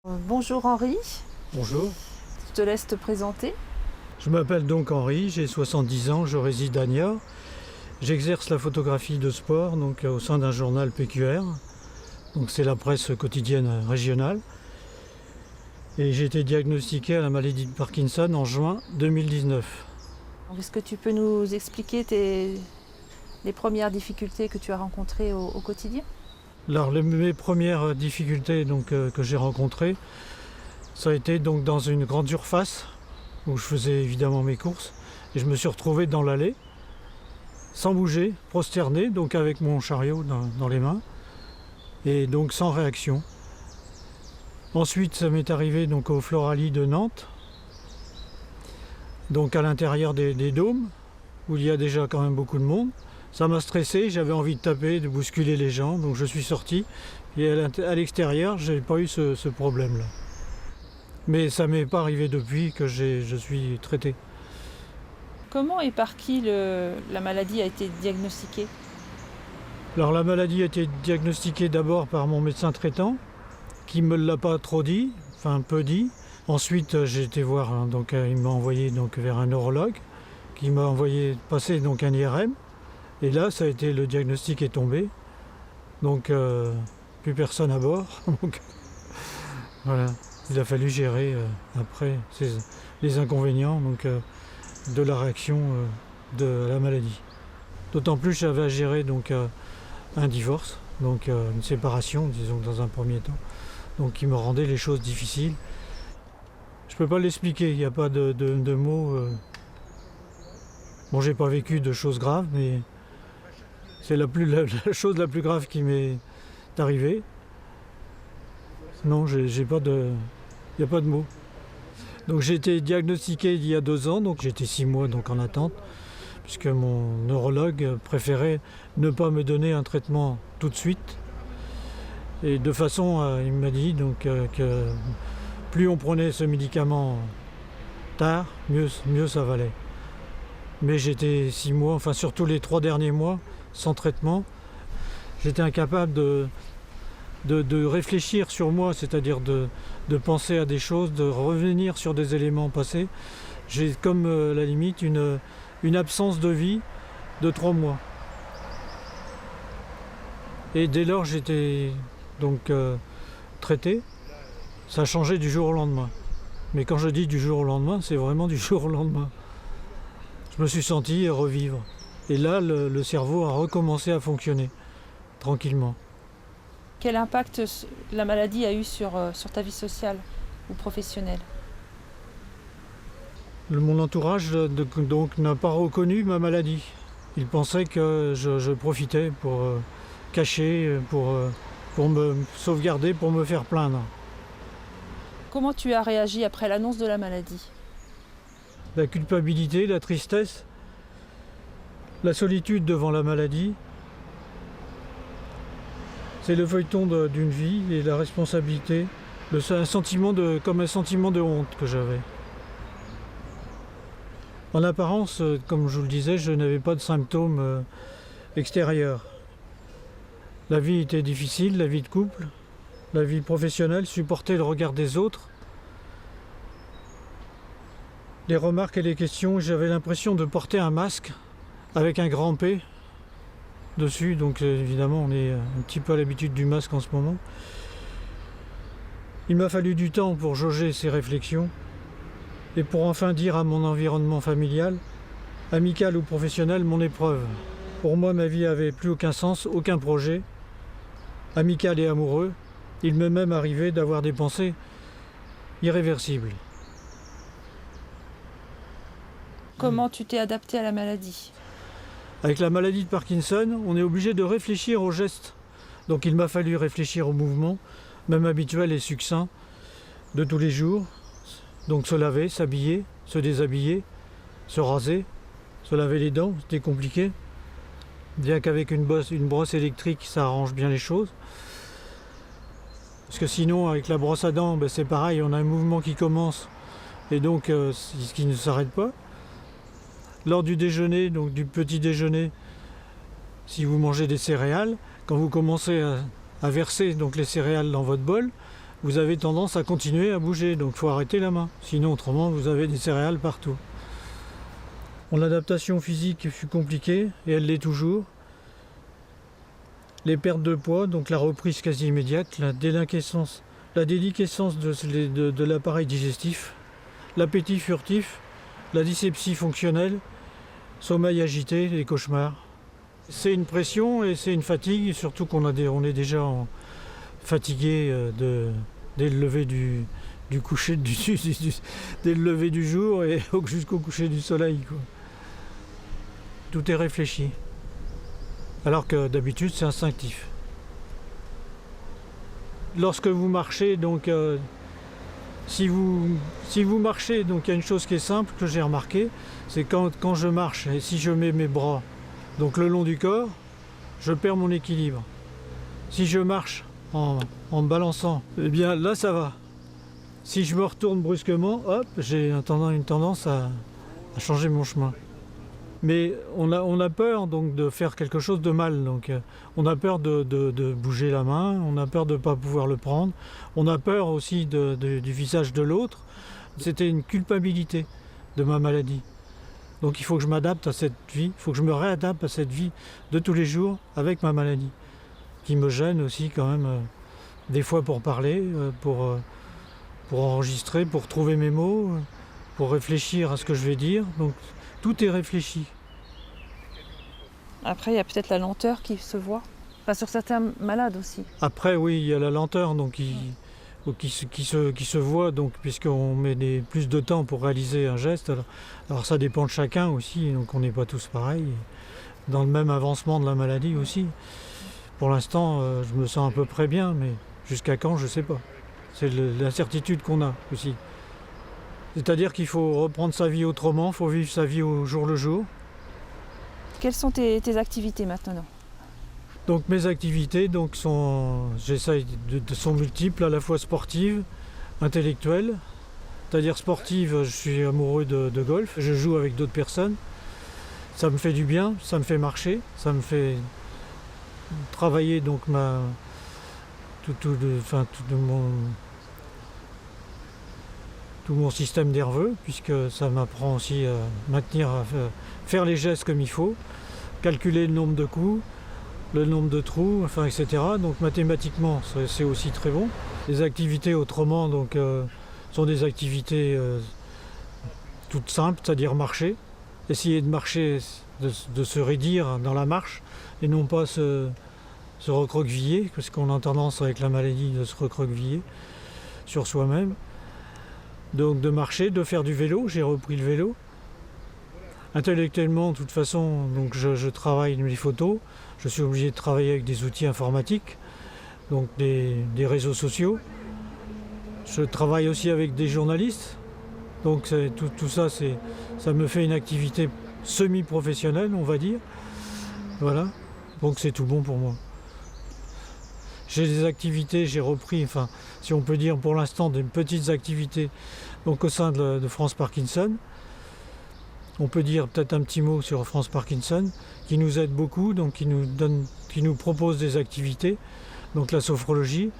Bonjour Henri, Bonjour, je te laisse te présenter. je m'appelle donc Henri, j'ai 70 ans, je réside à Niort. J'exerce la photographie de sport au sein d'un journal PQR, donc c'est la presse quotidienne régionale. Et j'ai été diagnostiqué à la maladie de Parkinson en juin 2019. Est-ce que tu peux nous expliquer les premières difficultés que tu as rencontrées au quotidien? Alors mes premières difficultés que j'ai rencontrées, ça a été donc dans une grande surface où je faisais évidemment mes courses. Et je me suis retrouvé dans l'allée, sans bouger, prosterné, donc avec mon chariot dans les mains, et donc sans réaction. Ensuite, ça m'est arrivé donc au Floralie de Nantes, donc à l'intérieur des dômes, où il y a déjà quand même beaucoup de monde. Ça m'a stressé, j'avais envie de taper, de bousculer les gens, donc je suis sorti. Et à l'extérieur, je n'ai pas eu ce problème-là. Mais ça m'est pas arrivé depuis que je suis traité. Comment et par qui la maladie a été diagnostiquée? Alors la maladie a été diagnostiquée d'abord par mon médecin traitant, qui ne me l'a pas trop dit, enfin peu dit. Ensuite j'ai été voir, il m'a envoyé vers un neurologue, qui m'a envoyé passer un IRM. Et là ça a été, le diagnostic est tombé. Donc plus personne à bord. Donc voilà, il a fallu gérer après les inconvénients de la réaction de la maladie. D'autant plus j'avais à gérer un divorce, une séparation, disons dans un premier temps, donc qui me rendait les choses difficiles. Je peux pas l'expliquer, il n'y a pas de mots. Bon, j'ai pas vécu de choses graves, mais c'est la chose la plus grave qui m'est arrivée. Non, il n'y a pas de mots. Donc j'ai été diagnostiqué il y a 2 ans, donc j'étais 6 mois en attente, puisque mon neurologue préférait ne pas me donner un traitement tout de suite. Et de façon, il m'a dit que plus on prenait ce médicament tard, mieux ça valait. Mais j'étais 6 mois, enfin surtout les 3 derniers mois, sans traitement. J'étais incapable de réfléchir sur moi, c'est-à-dire de penser à des choses, de revenir sur des éléments passés. J'ai comme à la limite une absence de vie de 3 mois. Et dès lors j'étais traité, ça a changé du jour au lendemain. Mais quand je dis du jour au lendemain, c'est vraiment du jour au lendemain. Je me suis senti revivre. Et là, le cerveau a recommencé à fonctionner, tranquillement. Quel impact la maladie a eu sur ta vie sociale ou professionnelle? Mon entourage n'a pas reconnu ma maladie. Il pensait que je profitais pour cacher, pour me sauvegarder, pour me faire plaindre. Comment tu as réagi après l'annonce de la maladie? La culpabilité, la tristesse, la solitude devant la maladie, c'est le feuilleton d'une vie et la responsabilité, comme un sentiment de honte que j'avais. En apparence, comme je vous le disais, je n'avais pas de symptômes extérieurs. La vie était difficile, la vie de couple, la vie professionnelle, supporter le regard des autres. Les remarques et les questions, j'avais l'impression de porter un masque avec un grand P dessus, donc évidemment on est un petit peu à l'habitude du masque en ce moment. Il m'a fallu du temps pour jauger ces réflexions et pour enfin dire à mon environnement familial, amical ou professionnel, mon épreuve. Pour moi, ma vie avait plus aucun sens, aucun projet, amical et amoureux. Il m'est même arrivé d'avoir des pensées irréversibles. Comment tu t'es adapté à la maladie? Avec la maladie de Parkinson, on est obligé de réfléchir aux gestes. Donc il m'a fallu réfléchir aux mouvements, même habituels et succincts, de tous les jours. Donc se laver, s'habiller, se déshabiller, se raser, se laver les dents, c'était compliqué. Bien qu'avec une brosse électrique, ça arrange bien les choses. Parce que sinon, avec la brosse à dents, c'est pareil, on a un mouvement qui commence et qui ne s'arrête pas. Lors du déjeuner, du petit déjeuner, si vous mangez des céréales, quand vous commencez à verser les céréales dans votre bol, vous avez tendance à continuer à bouger, donc il faut arrêter la main. Sinon, autrement, vous avez des céréales partout. L'adaptation physique fut compliquée, et elle l'est toujours. Les pertes de poids, donc la reprise quasi immédiate, la déliquescence de l'appareil digestif, l'appétit furtif, la dyspepsie fonctionnelle, sommeil agité, les cauchemars. C'est une pression et c'est une fatigue, surtout on est déjà fatigué dès le lever du coucher dès le lever du jour et jusqu'au coucher du soleil, quoi. Tout est réfléchi. Alors que d'habitude c'est instinctif. Lorsque vous marchez, donc si vous marchez, donc il y a une chose qui est simple que j'ai remarqué, c'est quand je marche et si je mets mes bras donc le long du corps, je perds mon équilibre. Si je marche en me balançant, eh bien là ça va. Si je me retourne brusquement, hop, j'ai une tendance à changer mon chemin. Mais on a peur donc de faire quelque chose de mal. Donc, on a peur de bouger la main, on a peur de ne pas pouvoir le prendre, on a peur aussi du visage de l'autre. C'était une culpabilité de ma maladie. Donc il faut que je m'adapte à cette vie, il faut que je me réadapte à cette vie de tous les jours avec ma maladie, qui me gêne aussi quand même, des fois pour parler, pour enregistrer, pour trouver mes mots, pour réfléchir à ce que je vais dire. Donc tout est réfléchi. Après, il y a peut-être la lenteur qui se voit. Enfin, sur certains malades aussi. Après, oui, il y a la lenteur donc qui se voit, donc, puisqu'on met plus de temps pour réaliser un geste. Alors ça dépend de chacun aussi, donc on n'est pas tous pareils. Dans le même avancement de la maladie aussi. Pour l'instant, je me sens à peu près bien, mais jusqu'à quand, je ne sais pas. C'est l'incertitude qu'on a aussi. C'est-à-dire qu'il faut reprendre sa vie autrement, il faut vivre sa vie au jour le jour. Quelles sont tes activités maintenant ? Donc mes activités sont multiples, à la fois sportives, intellectuelles. C'est-à-dire sportive, je suis amoureux de golf, je joue avec d'autres personnes. Ça me fait du bien, ça me fait marcher, ça me fait travailler donc tout mon système nerveux, puisque ça m'apprend aussi à faire les gestes comme il faut, calculer le nombre de coups, le nombre de trous, enfin, etc. Donc mathématiquement, c'est aussi très bon. Les activités autrement sont des activités toutes simples, c'est-à-dire marcher. Essayer de marcher, de se raidir dans la marche, et non pas se recroqueviller, parce qu'on a tendance avec la maladie de se recroqueviller sur soi-même. Donc de marcher, de faire du vélo, j'ai repris le vélo. Intellectuellement, de toute façon, donc je travaille les photos, je suis obligé de travailler avec des outils informatiques, donc des réseaux sociaux. Je travaille aussi avec des journalistes, donc tout ça, ça me fait une activité semi-professionnelle, on va dire. Voilà, donc c'est tout bon pour moi. J'ai des activités, j'ai repris, enfin, si on peut dire pour l'instant, des petites activités donc au sein de France Parkinson. On peut dire peut-être un petit mot sur France Parkinson, qui nous aide beaucoup, donc qui nous propose des activités, donc la sophrologie,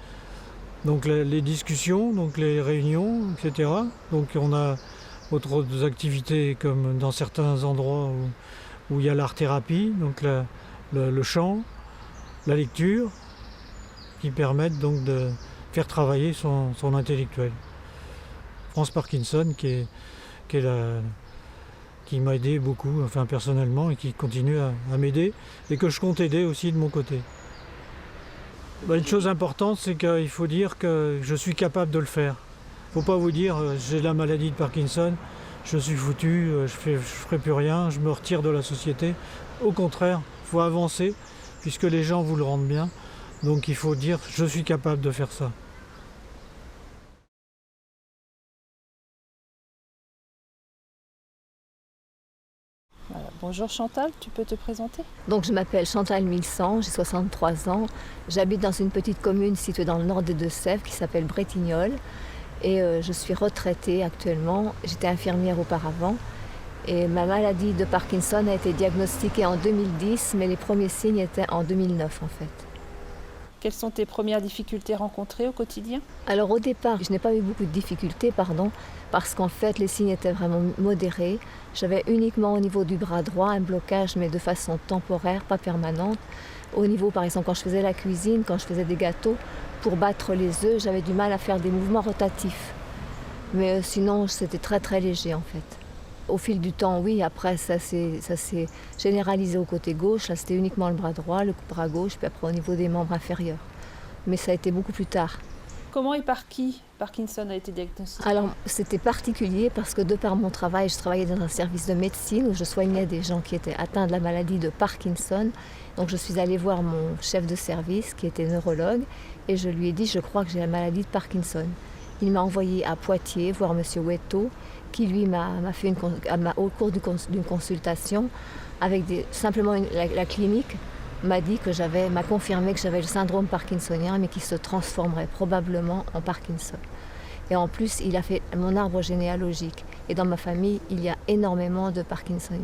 donc les discussions, donc les réunions, etc. Donc on a d'autres activités comme dans certains endroits où il y a l'art-thérapie, donc le chant, la lecture, qui permettent donc de faire travailler son intellectuel. France Parkinson qui m'a aidé beaucoup, enfin personnellement, et qui continue à m'aider, et que je compte aider aussi de mon côté. Une chose importante, c'est qu'il faut dire que je suis capable de le faire. Il ne faut pas vous dire j'ai la maladie de Parkinson, je suis foutu, je ferai plus rien, je me retire de la société. Au contraire, il faut avancer, puisque les gens vous le rendent bien. Donc il faut dire je suis capable de faire ça. Voilà. Bonjour Chantal, tu peux te présenter ? Donc je m'appelle Chantal Milsan, j'ai 63 ans. J'habite dans une petite commune située dans le nord des Deux-Sèvres qui s'appelle Bretignolles. Et je suis retraitée actuellement. J'étais infirmière auparavant. Et ma maladie de Parkinson a été diagnostiquée en 2010, mais les premiers signes étaient en 2009 en fait. Quelles sont tes premières difficultés rencontrées au quotidien? Alors au départ, je n'ai pas eu beaucoup de difficultés, parce qu'en fait les signes étaient vraiment modérés. J'avais uniquement au niveau du bras droit un blocage, mais de façon temporaire, pas permanente. Au niveau, par exemple, quand je faisais la cuisine, quand je faisais des gâteaux, pour battre les œufs, j'avais du mal à faire des mouvements rotatifs. Mais sinon, c'était très très léger en fait. Au fil du temps, oui, après ça s'est généralisé au côté gauche. Là, c'était uniquement le bras droit, le bras gauche, puis après au niveau des membres inférieurs. Mais ça a été beaucoup plus tard. Comment et par qui Parkinson a été diagnostiqué? Alors, c'était particulier parce que de par mon travail, je travaillais dans un service de médecine où je soignais des gens qui étaient atteints de la maladie de Parkinson. Donc, je suis allée voir mon chef de service qui était neurologue et je lui ai dit « je crois que j'ai la maladie de Parkinson ». Il m'a envoyé à Poitiers voir M. Wetto qui, lui, m'a fait au cours d'une consultation avec simplement la clinique m'a confirmé que j'avais le syndrome parkinsonien, mais qui se transformerait probablement en Parkinson. Et en plus, il a fait mon arbre généalogique. Et dans ma famille, il y a énormément de Parkinsoniens.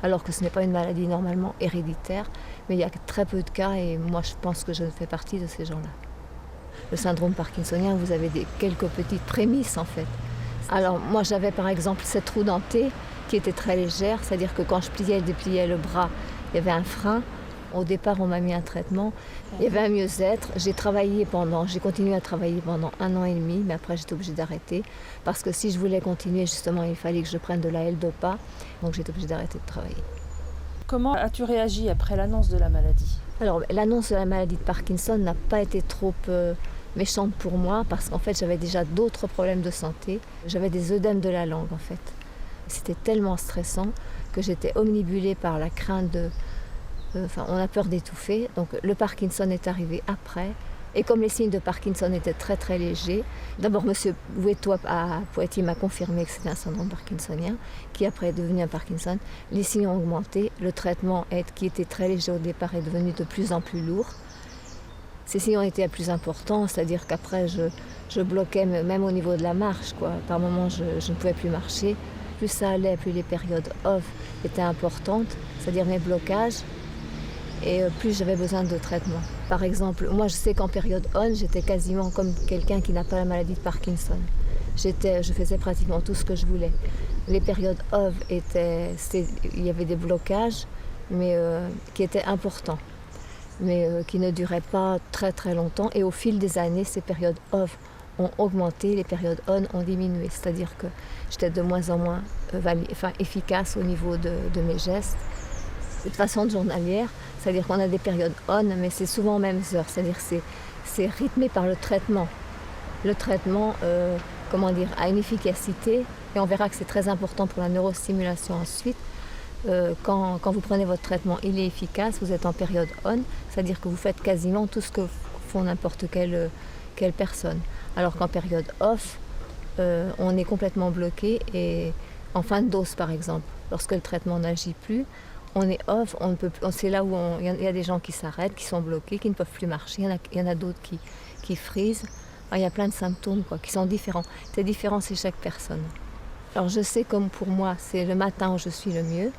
Alors que ce n'est pas une maladie normalement héréditaire, mais il y a très peu de cas, et moi je pense que je fais partie de ces gens-là. Le syndrome parkinsonien, vous avez quelques petites prémices en fait. Alors moi j'avais par exemple cette roue dentée qui était très légère, c'est-à-dire que quand je pliais et dépliais le bras, il y avait un frein. Au départ, on m'a mis un traitement. Il y avait un mieux-être. J'ai continué à travailler pendant 1 an et demi, mais après j'étais obligée d'arrêter. Parce que si je voulais continuer, justement, il fallait que je prenne de la L-Dopa. Donc j'étais obligée d'arrêter de travailler. Comment as-tu réagi après l'annonce de la maladie? Alors, l'annonce de la maladie de Parkinson n'a pas été trop méchante pour moi, parce qu'en fait, j'avais déjà d'autres problèmes de santé. J'avais des œdèmes de la langue, en fait. C'était tellement stressant que j'étais omnibulée par la crainte de... on a peur d'étouffer. Donc le Parkinson est arrivé après. Et comme les signes de Parkinson étaient très très légers, d'abord M. Wetto à Poitiers m'a confirmé que c'était un syndrome parkinsonien, qui après est devenu un Parkinson. Les signes ont augmenté. Le traitement, qui était très léger au départ, est devenu de plus en plus lourd. Ces signes ont été plus importants, c'est-à-dire qu'après je bloquais même au niveau de la marche, quoi. Par moments je ne pouvais plus marcher. Plus ça allait, plus les périodes off étaient importantes, c'est-à-dire mes blocages. Et plus j'avais besoin de traitement. Par exemple, moi je sais qu'en période on, j'étais quasiment comme quelqu'un qui n'a pas la maladie de Parkinson. Je faisais pratiquement tout ce que je voulais. Les périodes off il y avait des blocages, mais qui étaient importants, mais qui ne duraient pas très très longtemps. Et au fil des années, ces périodes off ont augmenté, les périodes on ont diminué. C'est-à-dire que j'étais de moins en moins efficace au niveau de mes gestes. De façon journalière, c'est-à-dire qu'on a des périodes on, mais c'est souvent aux mêmes heures, c'est-à-dire que c'est rythmé par le traitement. Le traitement, a une efficacité, et on verra que c'est très important pour la neurostimulation ensuite. Quand vous prenez votre traitement, il est efficace, vous êtes en période on, c'est-à-dire que vous faites quasiment tout ce que font n'importe quelle personne. Alors qu'en période off, on est complètement bloqué, et en fin de dose par exemple, lorsque le traitement n'agit plus, on est off, c'est là où il y a des gens qui s'arrêtent, qui sont bloqués, qui ne peuvent plus marcher. Il y en a d'autres qui frisent. Enfin, il y a plein de symptômes qui sont différents. C'est différent chez chaque personne. Alors je sais comme pour moi, c'est le matin où je suis le mieux.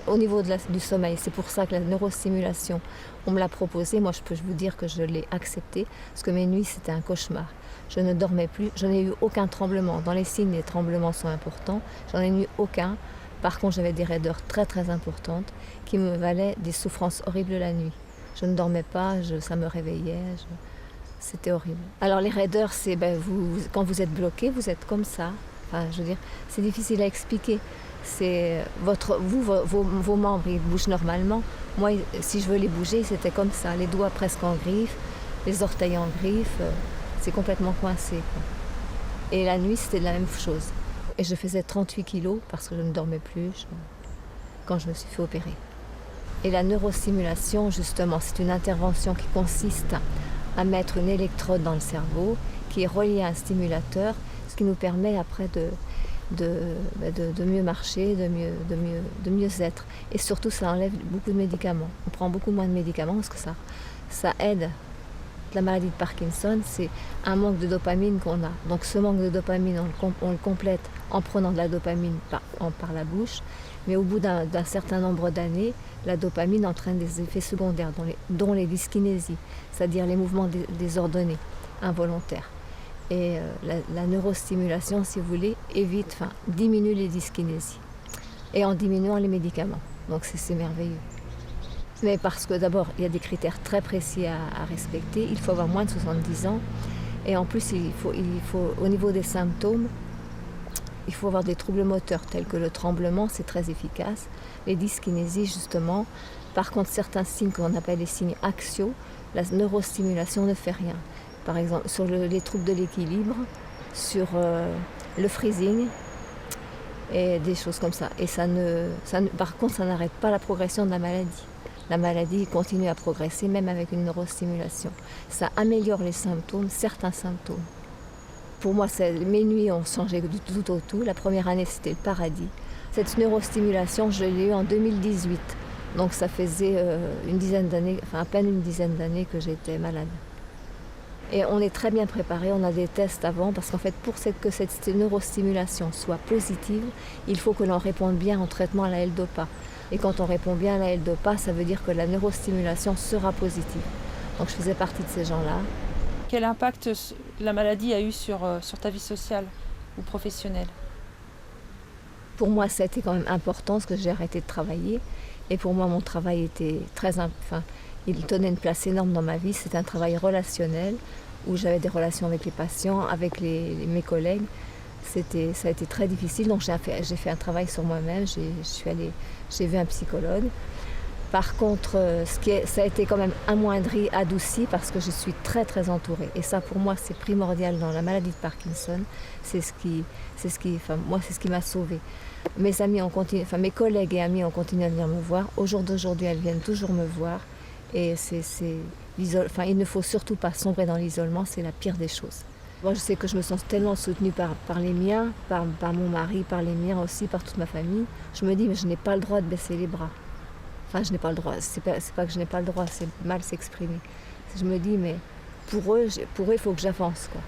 Au niveau du sommeil, c'est pour ça que la neurostimulation, on me l'a proposée. Moi, je peux vous dire que je l'ai acceptée, parce que mes nuits, c'était un cauchemar. Je ne dormais plus, je n'ai eu aucun tremblement. Dans les signes, les tremblements sont importants. J'en ai eu aucun. Par contre, j'avais des raideurs très très importantes qui me valaient des souffrances horribles la nuit. Je ne dormais pas, ça me réveillait, c'était horrible. Alors les raideurs, c'est quand vous êtes bloqué, vous êtes comme ça. Enfin, je veux dire, c'est difficile à expliquer. C'est vos membres, ils bougent normalement. Moi, si je veux les bouger, c'était comme ça, les doigts presque en griffe, les orteils en griffe, c'est complètement coincé, quoi. Et la nuit, c'était la même chose. Et je faisais 38 kilos parce que je ne dormais plus quand je me suis fait opérer. Et la neurostimulation, justement, c'est une intervention qui consiste à mettre une électrode dans le cerveau qui est reliée à un stimulateur, ce qui nous permet après de mieux marcher, de mieux être. Et surtout, ça enlève beaucoup de médicaments. On prend beaucoup moins de médicaments parce que ça aide La maladie de Parkinson, c'est un manque de dopamine qu'on a. Donc ce manque de dopamine, on le complète en prenant de la dopamine par la bouche. Mais au bout d'un certain nombre d'années, la dopamine entraîne des effets secondaires, dont les dyskinésies, c'est-à-dire les mouvements désordonnés, involontaires. Et la neurostimulation, si vous voulez, diminue les dyskinésies. Et en diminuant les médicaments. Donc c'est merveilleux. Mais parce que d'abord, il y a des critères très précis à respecter. Il faut avoir moins de 70 ans. Et en plus, il faut, au niveau des symptômes, il faut avoir des troubles moteurs tels que le tremblement, c'est très efficace. Les dyskinésies, justement. Par contre, certains signes qu'on appelle les signes axiaux, la neurostimulation ne fait rien. Par exemple, sur les troubles de l'équilibre, sur le freezing, et des choses comme ça. Et par contre, ça n'arrête pas la progression de la maladie. La maladie continue à progresser, même avec une neurostimulation. Ça améliore les symptômes, certains symptômes. Pour moi, mes nuits ont changé du tout au tout. La première année, c'était le paradis. Cette neurostimulation, je l'ai eue en 2018. Donc ça faisait à peine une dizaine d'années que j'étais malade. Et on est très bien préparé, on a des tests avant, parce qu'en fait, pour que cette neurostimulation soit positive, il faut que l'on réponde bien en traitement à la L-Dopa. Et quand on répond bien à la L-Dopa, ça veut dire que la neurostimulation sera positive. Donc je faisais partie de ces gens-là. Quel impact la maladie a eu sur ta vie sociale ou professionnelle? Pour moi, ça a été quand même important, parce que j'ai arrêté de travailler. Et pour moi, mon travail était il tenait une place énorme dans ma vie. C'était un travail relationnel, où j'avais des relations avec les patients, avec mes collègues. Ça a été très difficile, donc j'ai fait un travail sur moi-même. J'ai vu un psychologue. Par contre, ça a été quand même amoindri, adouci, parce que je suis très très entourée. Et ça, pour moi, c'est primordial dans la maladie de Parkinson. C'est ce qui m'a sauvée. Mes collègues et amis ont continué à venir me voir. Au jour d'aujourd'hui, elles viennent toujours me voir. Et il ne faut surtout pas sombrer dans l'isolement, c'est la pire des choses. Moi, je sais que je me sens tellement soutenue par les miens, par mon mari, par les miens aussi, par toute ma famille. Je me dis, mais je n'ai pas le droit de baisser les bras. Enfin, je n'ai pas le droit. C'est pas que je n'ai pas le droit, c'est mal s'exprimer. Je me dis, mais pour eux, il faut que j'avance, quoi.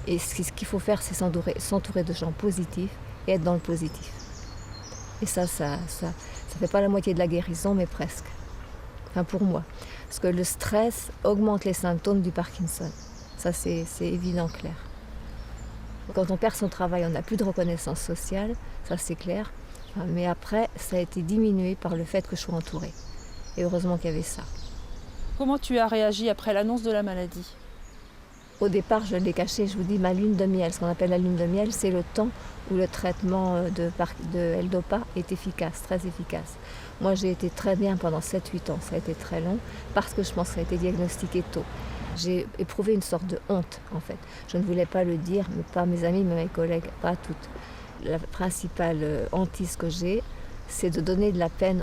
Et ce qu'il faut faire, c'est s'entourer de gens positifs et être dans le positif. Et ça fait pas la moitié de la guérison, mais presque. Enfin, pour moi. Parce que le stress augmente les symptômes du Parkinson. Ça, c'est évident, clair. Quand on perd son travail, on n'a plus de reconnaissance sociale, ça c'est clair. Enfin, mais après, ça a été diminué par le fait que je sois entourée. Et heureusement qu'il y avait ça. Comment tu as réagi après l'annonce de la maladie? Au départ, je l'ai caché, je vous dis, ma lune de miel. Ce qu'on appelle la lune de miel, c'est le temps où le traitement de L-Dopa est efficace, très efficace. Moi, j'ai été très bien pendant 7-8 ans. Ça a été très long parce que je pense que ça a été diagnostiqué tôt. J'ai éprouvé une sorte de honte, en fait. Je ne voulais pas le dire, mais pas mes amis, mais mes collègues, pas toutes. La principale hantise que j'ai, c'est de donner de la peine,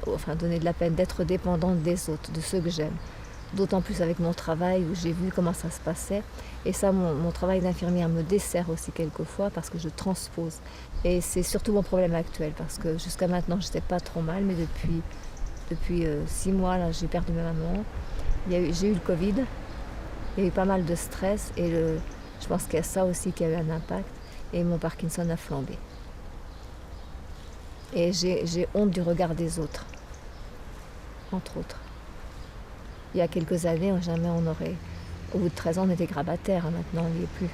d'être dépendante des autres, de ceux que j'aime. D'autant plus avec mon travail où j'ai vu comment ça se passait. Et ça, mon travail d'infirmière me dessert aussi quelquefois parce que je transpose. Et c'est surtout mon problème actuel parce que jusqu'à maintenant, je n'étais pas trop mal, mais depuis 6 mois, là, j'ai perdu ma maman. J'ai eu le Covid, il y a eu pas mal de stress et je pense qu'il y a ça aussi qui a eu un impact. Et mon Parkinson a flambé. Et j'ai honte du regard des autres, entre autres. Il y a quelques années, jamais on aurait... Au bout de 13 ans, on était grabataire, maintenant on n'y est plus.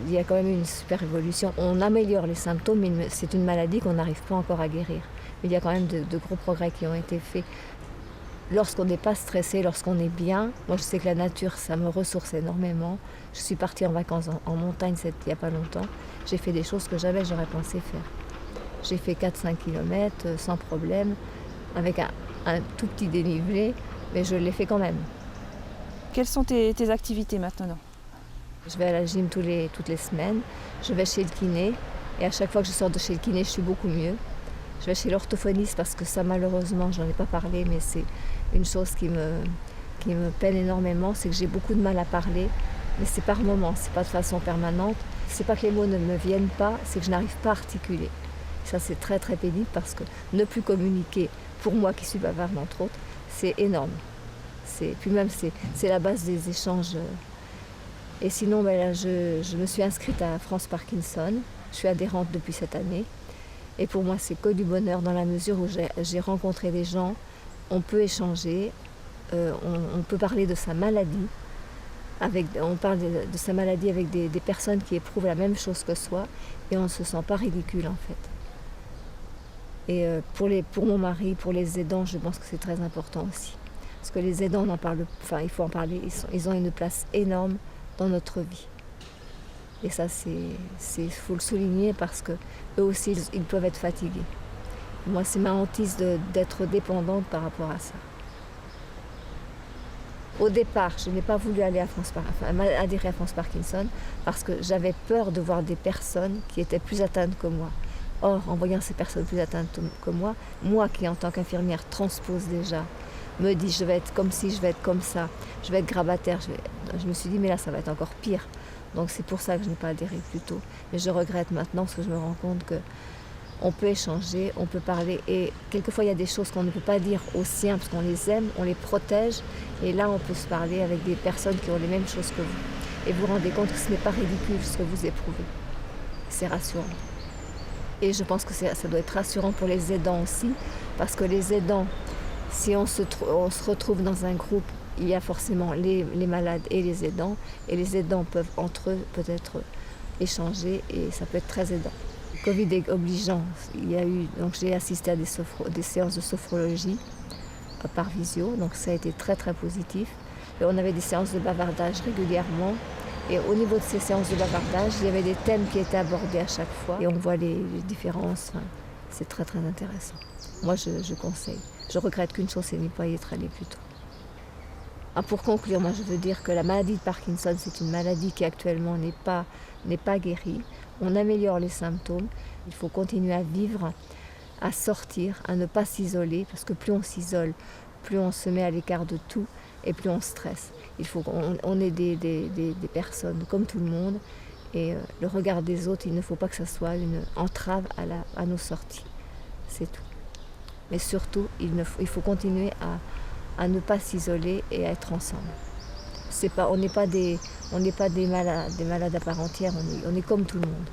Il y a quand même une super évolution. On améliore les symptômes, mais c'est une maladie qu'on n'arrive pas encore à guérir. Mais il y a quand même de gros progrès qui ont été faits. Lorsqu'on n'est pas stressé, lorsqu'on est bien, moi je sais que la nature, ça me ressource énormément. Je suis partie en vacances en montagne il n'y a pas longtemps. J'ai fait des choses que jamais j'aurais pensé faire. J'ai fait 4-5 km sans problème, avec un tout petit dénivelé, mais je l'ai fait quand même. Quelles sont tes activités maintenant? Je vais à la gym toutes les semaines, je vais chez le kiné, et à chaque fois que je sors de chez le kiné, je suis beaucoup mieux. Je vais chez l'orthophoniste parce que ça, malheureusement, j'en ai pas parlé, mais c'est une chose qui me peine énormément, c'est que j'ai beaucoup de mal à parler, mais c'est par moments, c'est pas de façon permanente. C'est pas que les mots ne me viennent pas, c'est que je n'arrive pas à articuler. Ça, c'est très très pénible parce que ne plus communiquer, pour moi qui suis bavarde entre autres, c'est énorme. Puis même, c'est la base des échanges. Et sinon, là, je me suis inscrite à France Parkinson. Je suis adhérente depuis cette année. Et pour moi, c'est que du bonheur dans la mesure où j'ai rencontré des gens. On peut échanger, on peut parler de sa maladie. On parle de sa maladie avec des personnes qui éprouvent la même chose que soi. Et on ne se sent pas ridicule, en fait. Et pour mon mari, pour les aidants, je pense que c'est très important aussi. Parce que les aidants, il faut en parler, ils ont une place énorme dans notre vie. Et ça, faut le souligner parce qu'eux aussi, ils peuvent être fatigués. Moi, c'est ma hantise d'être dépendante par rapport à ça. Au départ, je n'ai pas voulu aller adhérer à France Parkinson parce que j'avais peur de voir des personnes qui étaient plus atteintes que moi. Or, en voyant ces personnes plus atteintes que moi qui en tant qu'infirmière transpose déjà, me dis je vais être comme ci, je vais être comme ça, je vais être grabataire. Je me suis dit mais là ça va être encore pire. Donc c'est pour ça que je n'ai pas adhéré plus tôt. Mais je regrette maintenant parce que je me rends compte qu'on peut échanger, on peut parler. Et quelquefois il y a des choses qu'on ne peut pas dire aux siens parce qu'on les aime, on les protège. Et là on peut se parler avec des personnes qui ont les mêmes choses que vous. Et vous vous rendez compte que ce n'est pas ridicule ce que vous éprouvez. C'est rassurant. Et je pense que ça doit être rassurant pour les aidants aussi. Parce que les aidants, si on se retrouve dans un groupe, il y a forcément les malades et les aidants. Et les aidants peuvent entre eux peut-être échanger et ça peut être très aidant. Le Covid est obligeant. Donc j'ai assisté à des séances de sophrologie par visio. Donc ça a été très très positif. Et on avait des séances de bavardage régulièrement. Et au niveau de ces séances de bavardage, il y avait des thèmes qui étaient abordés à chaque fois. Et on voit les différences. C'est très très intéressant. Moi je conseille. Je regrette qu'une chose, c'est de ne pas y être allé plus tôt. Pour conclure, moi je veux dire que la maladie de Parkinson, c'est une maladie qui actuellement n'est pas guérie. On améliore les symptômes. Il faut continuer à vivre, à sortir, à ne pas s'isoler, parce que plus on s'isole, plus on se met à l'écart de tout et plus on stresse. Il faut qu'on ait des personnes comme tout le monde et le regard des autres, il ne faut pas que ça soit une entrave à nos sorties. C'est tout. Mais surtout, il faut continuer à ne pas s'isoler et à être ensemble. On n'est pas des malades à part entière, on est comme tout le monde.